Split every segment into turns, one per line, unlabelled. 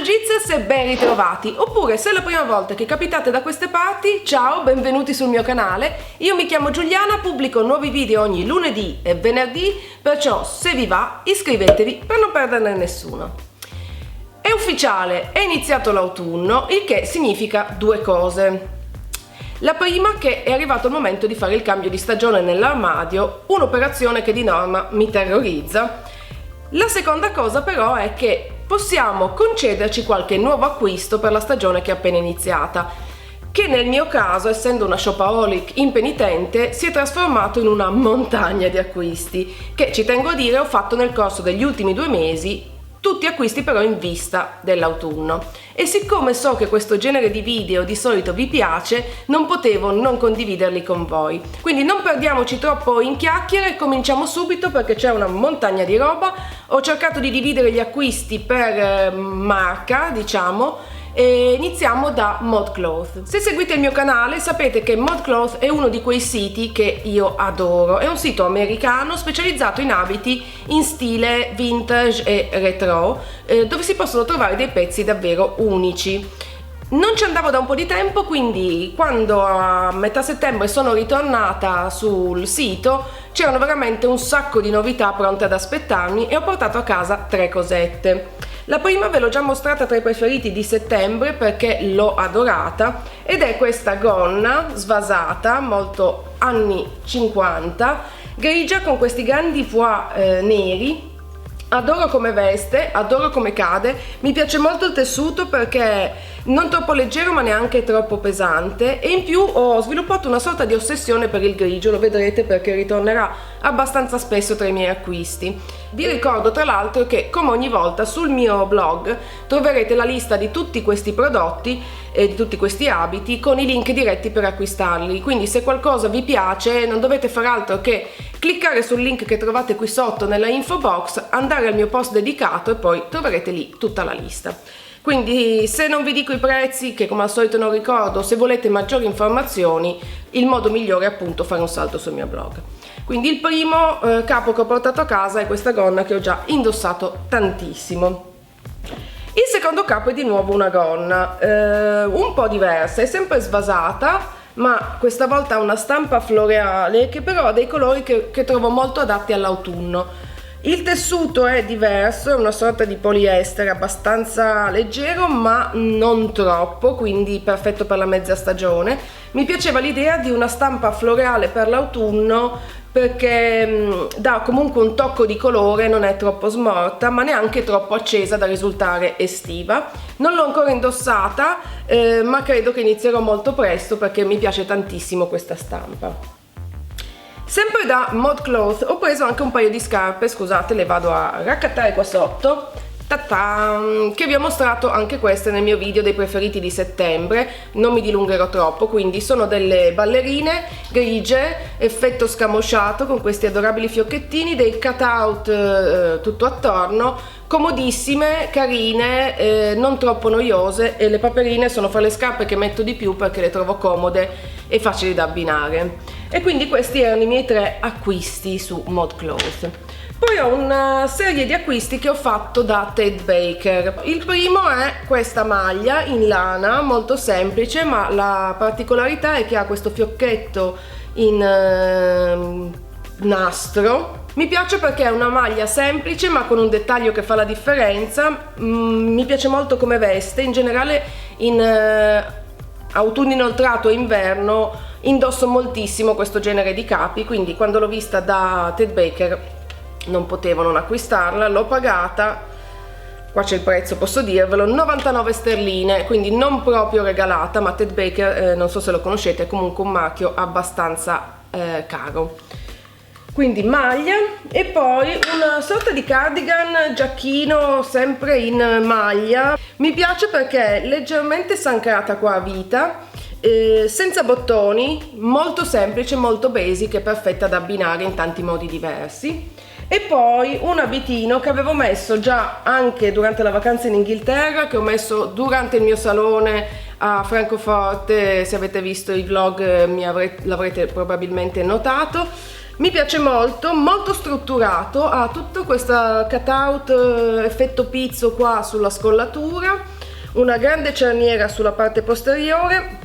Jigs e ben ritrovati, oppure se è la prima volta che capitate da queste parti, ciao, benvenuti sul mio canale. Io mi chiamo Giuliana, pubblico nuovi video ogni lunedì e venerdì, perciò se vi va iscrivetevi per non perderne nessuno. È ufficiale, è iniziato l'autunno, il che significa due cose. La prima, che è arrivato il momento di fare il cambio di stagione nell'armadio, un'operazione che di norma mi terrorizza. La seconda cosa però è che possiamo concederci qualche nuovo acquisto per la stagione che è appena iniziata, che nel mio caso, essendo una shopaholic impenitente, si è trasformato in una montagna di acquisti che, ci tengo a dire, ho fatto nel corso degli ultimi 2 mesi, tutti acquisti però in vista dell'autunno. E siccome so che questo genere di video di solito vi piace, non potevo non condividerli con voi. Quindi non perdiamoci troppo in chiacchiere, cominciamo subito perché c'è una montagna di roba. Ho cercato di dividere gli acquisti per marca, diciamo, e iniziamo da ModCloth. Se seguite il mio canale sapete che ModCloth è uno di quei siti che io adoro. È un sito americano specializzato in abiti in stile vintage e retro, dove si possono trovare dei pezzi davvero unici. Non ci andavo da un po' di tempo, quindi quando a metà settembre sono ritornata sul sito c'erano veramente un sacco di novità pronte ad aspettarmi e ho portato a casa 3 cosette. La prima ve l'ho già mostrata tra i preferiti di settembre perché l'ho adorata ed è questa gonna svasata, molto anni 50, grigia con questi grandi pois neri. Adoro come veste, adoro come cade, mi piace molto il tessuto perché non troppo leggero ma neanche troppo pesante, e in più ho sviluppato una sorta di ossessione per il grigio, lo vedrete perché ritornerà abbastanza spesso tra i miei acquisti. Vi ricordo tra l'altro che, come ogni volta, sul mio blog troverete la lista di tutti questi prodotti e di tutti questi abiti con i link diretti per acquistarli, quindi se qualcosa vi piace non dovete fare altro che cliccare sul link che trovate qui sotto nella info box, andare al mio post dedicato e poi troverete lì tutta la lista. Quindi se non vi dico i prezzi, che come al solito non ricordo, se volete maggiori informazioni, il modo migliore è appunto fare un salto sul mio blog. Quindi il primo capo che ho portato a casa è questa gonna che ho già indossato tantissimo. Il secondo capo è di nuovo una gonna, un po' diversa, è sempre svasata, ma questa volta ha una stampa floreale che però ha dei colori che trovo molto adatti all'autunno. Il tessuto è diverso, è una sorta di poliestere abbastanza leggero ma non troppo, quindi perfetto per la mezza stagione. Mi piaceva l'idea di una stampa floreale per l'autunno perché dà comunque un tocco di colore, non è troppo smorta ma neanche troppo accesa da risultare estiva. Non l'ho ancora indossata ma credo che inizierò molto presto perché mi piace tantissimo questa stampa. Sempre da ModCloth ho preso anche un paio di scarpe, scusate, le vado a raccattare qua sotto, che vi ho mostrato anche queste nel mio video dei preferiti di settembre, non mi dilungherò troppo. Quindi sono delle ballerine grigie, effetto scamosciato con questi adorabili fiocchettini, dei cutout tutto attorno, comodissime, carine, non troppo noiose, e le paperine sono fra le scarpe che metto di più perché le trovo comode e facili da abbinare. E quindi questi erano i miei 3 acquisti su ModCloth. Poi ho una serie di acquisti che ho fatto da Ted Baker. Il primo è questa maglia in lana, molto semplice, ma la particolarità è che ha questo fiocchetto in nastro. Mi piace perché è una maglia semplice ma con un dettaglio che fa la differenza. Mi piace molto come veste, in generale in autunno inoltrato e inverno indosso moltissimo questo genere di capi, quindi quando l'ho vista da Ted Baker non potevo non acquistarla. L'ho pagata, qua c'è il prezzo, posso dirvelo, 99 sterline, quindi non proprio regalata, ma Ted Baker, non so se lo conoscete, è comunque un marchio abbastanza caro. Quindi maglia, e poi una sorta di cardigan giacchino sempre in maglia. Mi piace perché è leggermente sancata qua a vita, senza bottoni, molto semplice, molto basic e perfetta da abbinare in tanti modi diversi. E poi un abitino che avevo messo già anche durante la vacanza in Inghilterra, che ho messo durante il mio salone a Francoforte. Se avete visto i vlog l'avrete probabilmente notato. Mi piace molto, molto strutturato, ha tutto questo cutout effetto pizzo qua sulla scollatura, una grande cerniera sulla parte posteriore,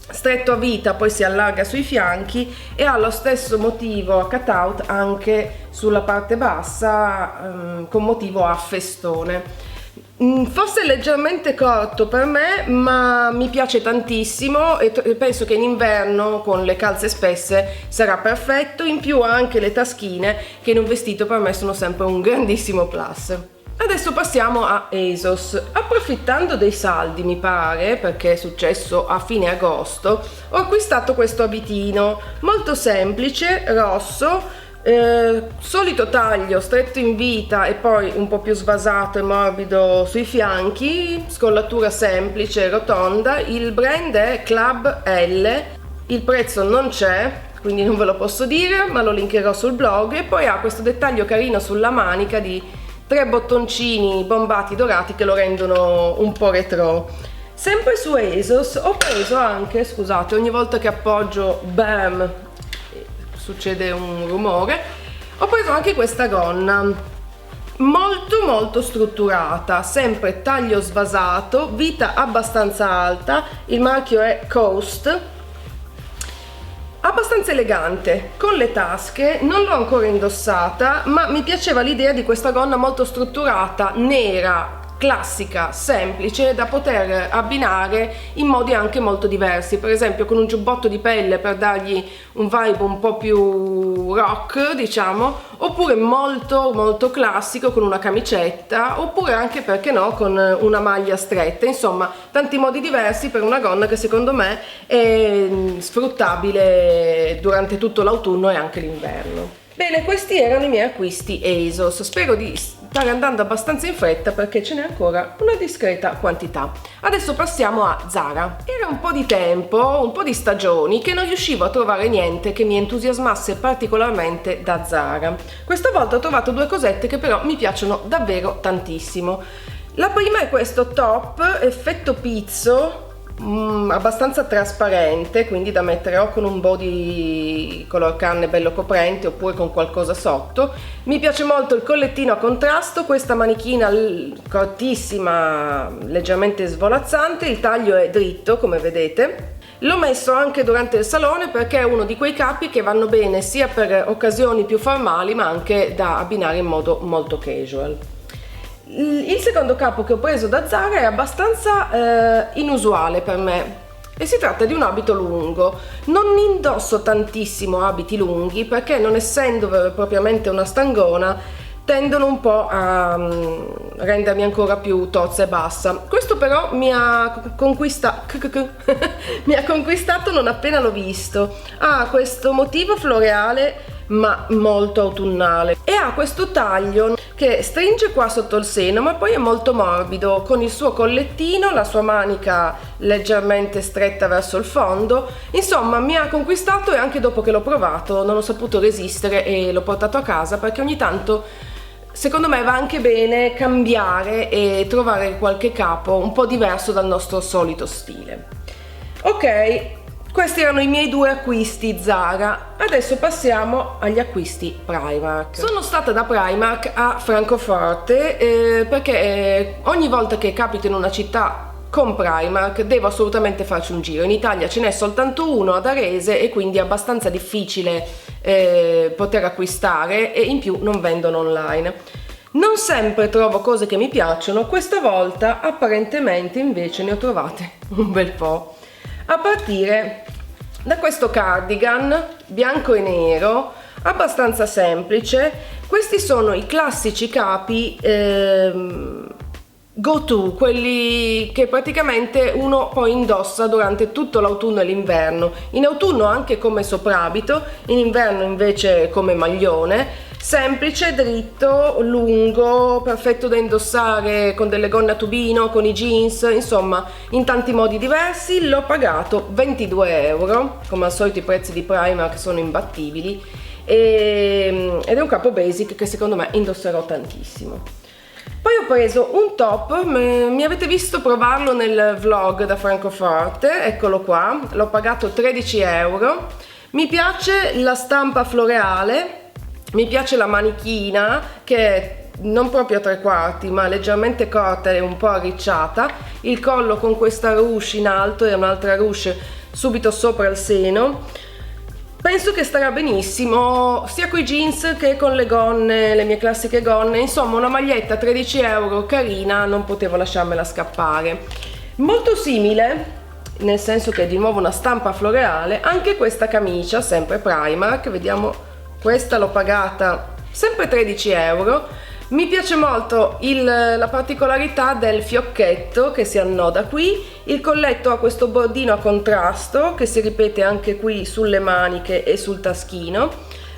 stretto a vita, poi si allarga sui fianchi e ha lo stesso motivo a cutout anche sulla parte bassa, con motivo a festone. Forse è leggermente corto per me, ma mi piace tantissimo e penso che in inverno con le calze spesse sarà perfetto. In più ha anche le taschine che in un vestito per me sono sempre un grandissimo plus. Adesso passiamo a ASOS. Approfittando dei saldi, mi pare, perché è successo a fine agosto, ho acquistato questo abitino molto semplice, rosso, solito taglio stretto in vita e poi un po' più svasato e morbido sui fianchi, scollatura semplice, rotonda. Il brand è Club L, il prezzo non c'è, quindi non ve lo posso dire, ma lo linkerò sul blog. E poi ha questo dettaglio carino sulla manica di 3 bottoncini bombati dorati che lo rendono un po' retro. Sempre su ASOS ho preso anche, scusate, ogni volta che appoggio, bam, succede un rumore, ho preso anche questa gonna molto strutturata, sempre taglio svasato, vita abbastanza alta, il marchio è Coast, abbastanza elegante, con le tasche. Non l'ho ancora indossata, ma mi piaceva l'idea di questa gonna molto strutturata, nera, classica, semplice, da poter abbinare in modi anche molto diversi, per esempio con un giubbotto di pelle per dargli un vibe un po' più rock, diciamo, oppure molto classico con una camicetta, oppure anche, perché no, con una maglia stretta. Insomma, tanti modi diversi per una gonna che secondo me è sfruttabile durante tutto l'autunno e anche l'inverno. Bene, questi erano i miei acquisti ASOS. Spero di stare andando abbastanza in fretta perché ce n'è ancora una discreta quantità. Adesso passiamo a Zara. Era un po' di tempo, un po' di stagioni che non riuscivo a trovare niente che mi entusiasmasse particolarmente da Zara. Questa volta ho trovato 2 cosette che però mi piacciono davvero tantissimo. La prima è questo top effetto pizzo, abbastanza trasparente, quindi da mettere o con un body color carne bello coprente oppure con qualcosa sotto. Mi piace molto il collettino a contrasto, questa manichina cortissima, leggermente svolazzante, il taglio è dritto come vedete. L'ho messo anche durante il salone perché è uno di quei capi che vanno bene sia per occasioni più formali ma anche da abbinare in modo molto casual. Il secondo capo che ho preso da Zara è abbastanza inusuale per me e si tratta di un abito lungo. Non indosso tantissimo abiti lunghi perché, non essendo propriamente una stangona, tendono un po' a rendermi ancora più tozza e bassa. Questo però mi ha conquistato non appena l'ho visto. Ha questo motivo floreale ma molto autunnale e ha questo taglio che stringe qua sotto il seno ma poi è molto morbido, con il suo collettino, la sua manica leggermente stretta verso il fondo. Insomma, mi ha conquistato e anche dopo che l'ho provato non ho saputo resistere e l'ho portato a casa perché ogni tanto secondo me va anche bene cambiare e trovare qualche capo un po' diverso dal nostro solito stile. Ok, questi erano i miei 2 acquisti Zara. Adesso passiamo agli acquisti Primark. Sono stata da Primark a Francoforte perché ogni volta che capito in una città con Primark devo assolutamente farci un giro. In Italia ce n'è soltanto uno ad Arese e quindi è abbastanza difficile poter acquistare, e in più non vendono online. Non sempre trovo cose che mi piacciono, questa volta apparentemente invece ne ho trovate un bel po'. A partire da questo cardigan bianco e nero, abbastanza semplice. Questi sono i classici capi go to, quelli che praticamente uno poi indossa durante tutto l'autunno e l'inverno. In autunno anche come soprabito, in inverno invece come maglione. Semplice, dritto, lungo, perfetto da indossare con delle gonne a tubino, con i jeans, insomma in tanti modi diversi. L'ho pagato 22 euro, come al solito i prezzi di Primark sono imbattibili, ed è un capo basic che secondo me indosserò tantissimo. Poi ho preso un top, mi avete visto provarlo nel vlog da Francoforte, eccolo qua, l'ho pagato 13 euro. Mi piace la stampa floreale, mi piace la manichina che è non proprio a 3/4 ma leggermente corta e un po' arricciata, il collo con questa ruche in alto e un'altra ruche subito sopra il seno. Penso che starà benissimo sia coi jeans che con le gonne, le mie classiche gonne. Insomma, una maglietta 13 euro carina, non potevo lasciarmela scappare. Molto simile, nel senso che è di nuovo una stampa floreale, anche questa camicia, sempre Primark. Vediamo, questa l'ho pagata sempre 13 euro. Mi piace molto la particolarità del fiocchetto che si annoda qui. Il colletto ha questo bordino a contrasto che si ripete anche qui sulle maniche e sul taschino.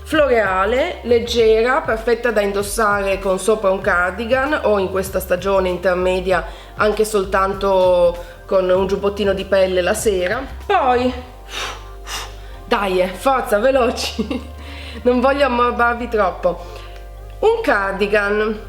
Floreale, leggera, perfetta da indossare con sopra un cardigan o in questa stagione intermedia anche soltanto con un giubbottino di pelle la sera. Poi, dai, forza, veloci, non voglio ammorbarvi troppo. Un cardigan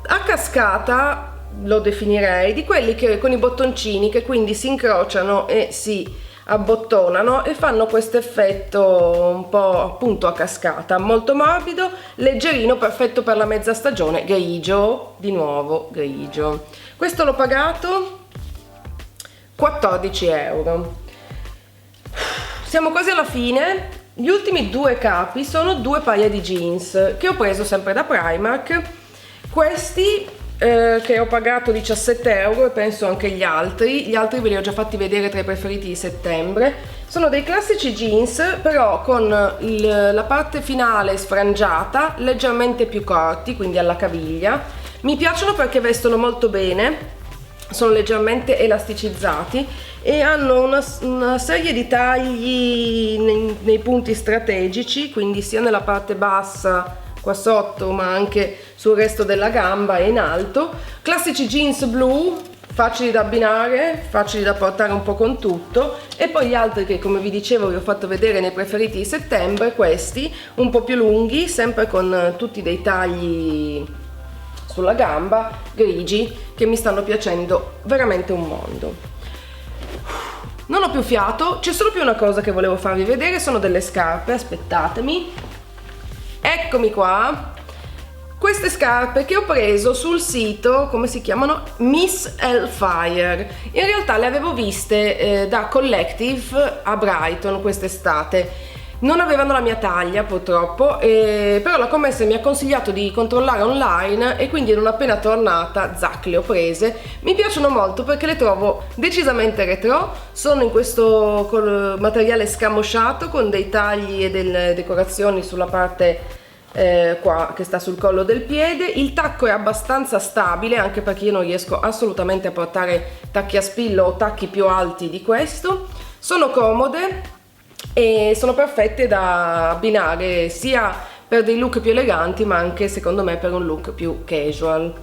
a cascata, lo definirei, di quelli che con i bottoncini che quindi si incrociano e si abbottonano e fanno questo effetto un po' appunto a cascata, molto morbido, leggerino, perfetto per la mezza stagione, grigio, di nuovo grigio. Questo l'ho pagato 14 euro. Siamo quasi alla fine. Gli ultimi due capi sono due paia di jeans che ho preso sempre da Primark. Questi che ho pagato 17 euro e penso anche gli altri ve li ho già fatti vedere tra i preferiti di settembre. Sono dei classici jeans però con la parte finale sfrangiata, leggermente più corti, quindi alla caviglia. Mi piacciono perché vestono molto bene, sono leggermente elasticizzati e hanno una serie di tagli nei punti strategici, quindi sia nella parte bassa qua sotto ma anche sul resto della gamba e in alto. Classici jeans blu, facili da abbinare, facili da portare un po' con tutto. E poi gli altri che, come vi dicevo, vi ho fatto vedere nei preferiti di settembre, questi un po' più lunghi, sempre con tutti dei tagli sulla gamba, grigi, che mi stanno piacendo veramente un mondo. Non ho più fiato, c'è solo più una cosa che volevo farvi vedere, sono delle scarpe, aspettatemi. Eccomi qua, queste scarpe che ho preso sul sito, come si chiamano? Miss Hellfire. In realtà le avevo viste da Collective a Brighton quest'estate. Non avevano la mia taglia purtroppo, però la commessa mi ha consigliato di controllare online e quindi non appena tornata, zac, le ho prese. Mi piacciono molto perché le trovo decisamente retro, sono in questo materiale scamosciato con dei tagli e delle decorazioni sulla parte qua che sta sul collo del piede. Il tacco è abbastanza stabile anche perché io non riesco assolutamente a portare tacchi a spillo o tacchi più alti di questo. Sono comode e sono perfette da abbinare sia per dei look più eleganti ma anche secondo me per un look più casual.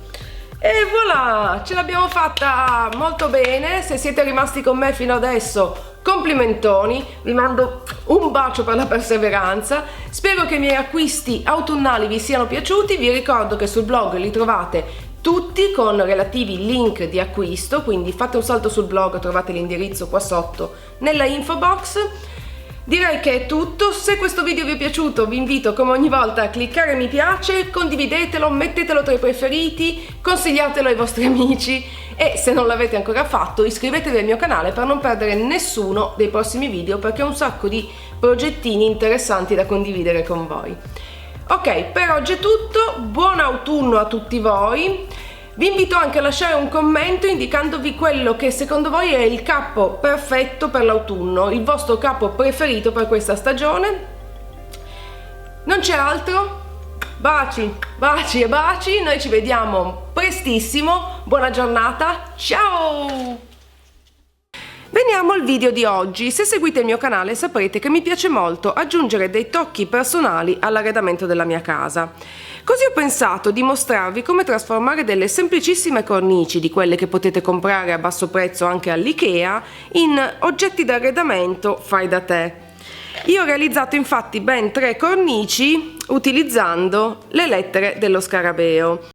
E voilà, ce l'abbiamo fatta molto bene. Se siete rimasti con me fino adesso, complimentoni, vi mando un bacio per la perseveranza. Spero che i miei acquisti autunnali vi siano piaciuti. Vi ricordo che sul blog li trovate tutti con relativi link di acquisto, quindi fate un salto sul blog, trovate l'indirizzo qua sotto nella info box. Direi che è tutto. Se questo video vi è piaciuto vi invito come ogni volta a cliccare mi piace, condividetelo, mettetelo tra i preferiti, consigliatelo ai vostri amici e se non l'avete ancora fatto iscrivetevi al mio canale per non perdere nessuno dei prossimi video, perché ho un sacco di progettini interessanti da condividere con voi. Ok, per oggi è tutto, buon autunno a tutti voi. Vi invito anche a lasciare un commento indicandovi quello che secondo voi è il capo perfetto per l'autunno, il vostro capo preferito per questa stagione. Non c'è altro, baci, baci e baci, noi ci vediamo prestissimo, buona giornata, ciao! Veniamo al video di oggi. Se seguite il mio canale saprete che mi piace molto aggiungere dei tocchi personali all'arredamento della mia casa. Così ho pensato di mostrarvi come trasformare delle semplicissime cornici, di quelle che potete comprare a basso prezzo anche all'IKEA, in oggetti d'arredamento fai da te. Io ho realizzato infatti ben 3 cornici utilizzando le lettere dello scarabeo.